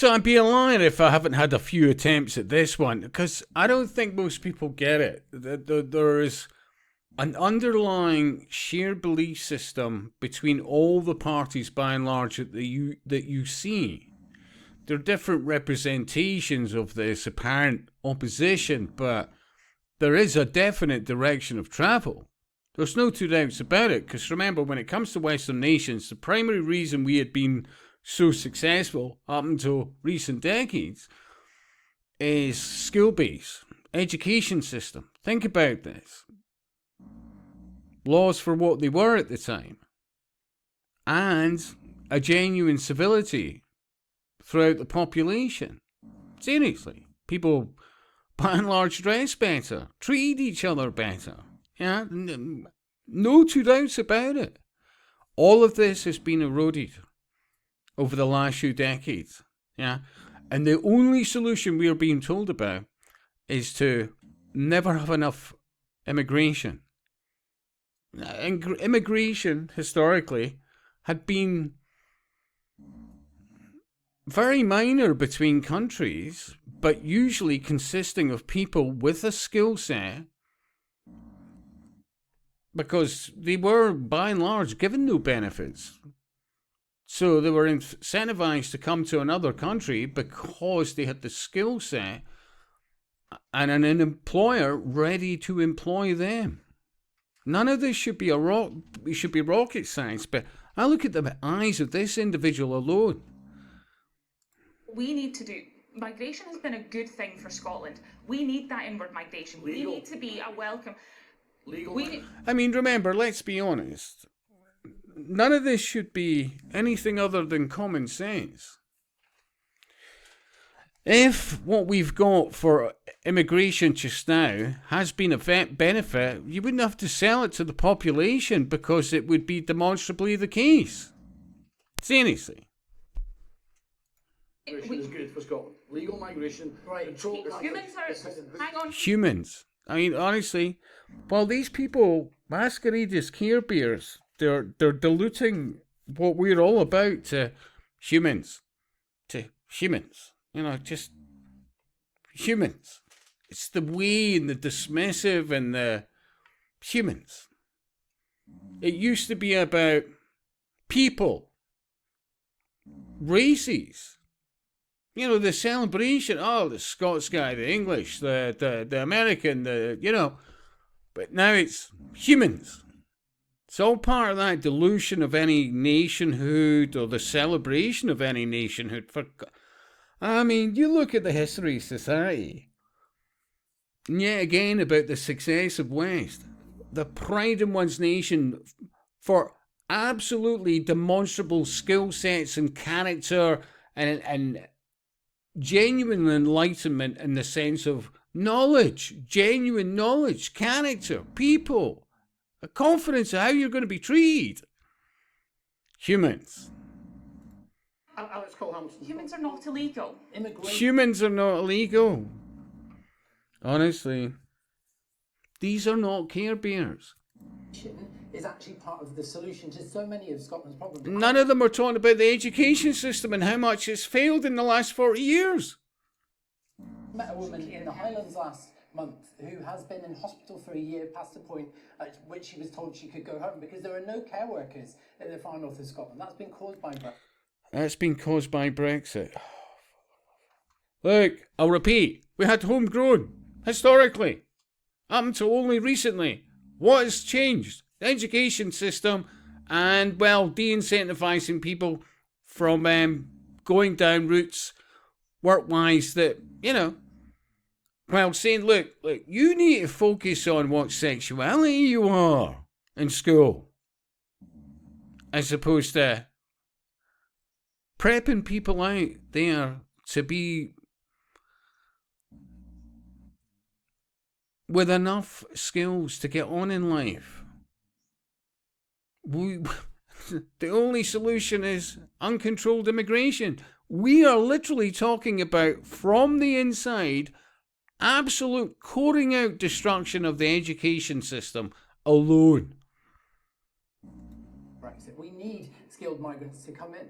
So I'd be a liar if I haven't had a few attempts at this one, because I don't think most people get it. There is an underlying shared belief system between all the parties, by and large, that you see. There are different representations of this apparent opposition, but there is a definite direction of travel. There's no two doubts about it, because remember, when it comes to Western nations, the primary reason we had been so successful up until recent decades is skill base, education system. Think about this. Laws for what they were at the time, and a genuine civility throughout the population. Seriously, people by and large dress better, treat each other better. Yeah, no two doubts about it. All of this has been eroded over the last few decades. Yeah, and the only solution we are being told about is to never have enough immigration. Immigration historically had been very minor between countries, but usually consisting of people with a skill set, because they were by and large given no benefits. So they were incentivized to come to another country because they had the skill set and an employer ready to employ them. None of this should be rocket science, but I look at the eyes of this individual alone. We need to do. Migration has been a good thing for Scotland. We need that inward migration. We need to be a welcome. I mean, remember, let's be honest. None of this should be anything other than common sense. If what we've got for immigration just now has been a benefit, you wouldn't have to sell it to the population, because it would be demonstrably the case. Seriously. Migration is good for Scotland. Legal migration, right? Control. Humans are. Hang on. Humans. I mean, honestly, while these people masquerade as Care Bears, they're diluting what we're all about to humans. To humans. You know, just humans. It's the we and the dismissive and the humans. It used to be about people, races. You know, the celebration, the Scots guy, the English, the American, but now it's humans. It's all part of that dilution of any nationhood or the celebration of any nationhood. I mean, you look at the history of society, and yet again about the success of West, the pride in one's nation for absolutely demonstrable skill sets and character and genuine enlightenment in the sense of knowledge, genuine knowledge, character, people, a confidence of how you're going to be treated. Humans. Alex Cole, Humans are not illegal. Humans are not illegal. Honestly, these are not Care Bears. Is actually part of the solution to so many of Scotland's problems. None of them are talking about the education system and how much it's failed in the last 40 years. I met a woman in the Highlands last month who has been in hospital for a year past the point at which she was told she could go home because there are no care workers in the far north of Scotland. That's been caused by Brexit. That's been caused by Brexit. Look, I'll repeat. We had homegrown, historically, up until only recently. What has changed? The education system and, well, de-incentivizing people from going down routes work-wise that, well, saying, look, you need to focus on what sexuality you are in school, as opposed to prepping people out there to be with enough skills to get on in life. The only solution is uncontrolled immigration. We are literally talking about, from the inside, absolute coring out destruction of the education system alone. Brexit. We need skilled migrants to come in.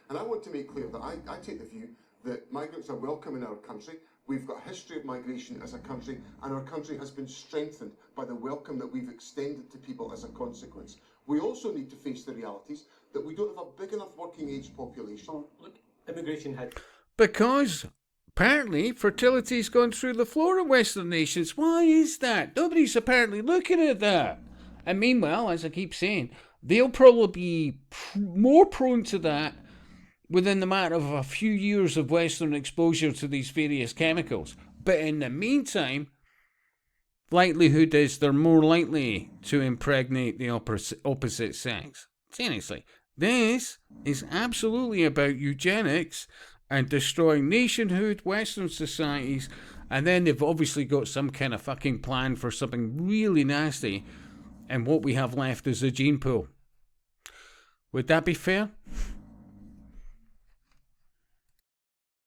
And I want to make clear that I take the view that migrants are welcome in our country. We've got a history of migration as a country, and our country has been strengthened by the welcome that we've extended to people as a consequence. We also need to face the realities that we don't have a big enough working age population. So, look, immigration had... Because apparently fertility's gone through the floor in Western nations. Why is that? Nobody's apparently looking at that. And meanwhile, as I keep saying, they'll probably be more prone to that within the matter of a few years of Western exposure to these various chemicals. But in the meantime, likelihood is they're more likely to impregnate the opposite sex. Seriously, this is absolutely about eugenics and destroying nationhood, Western societies, and then they've obviously got some kind of fucking plan for something really nasty, and what we have left is a gene pool. Would that be fair?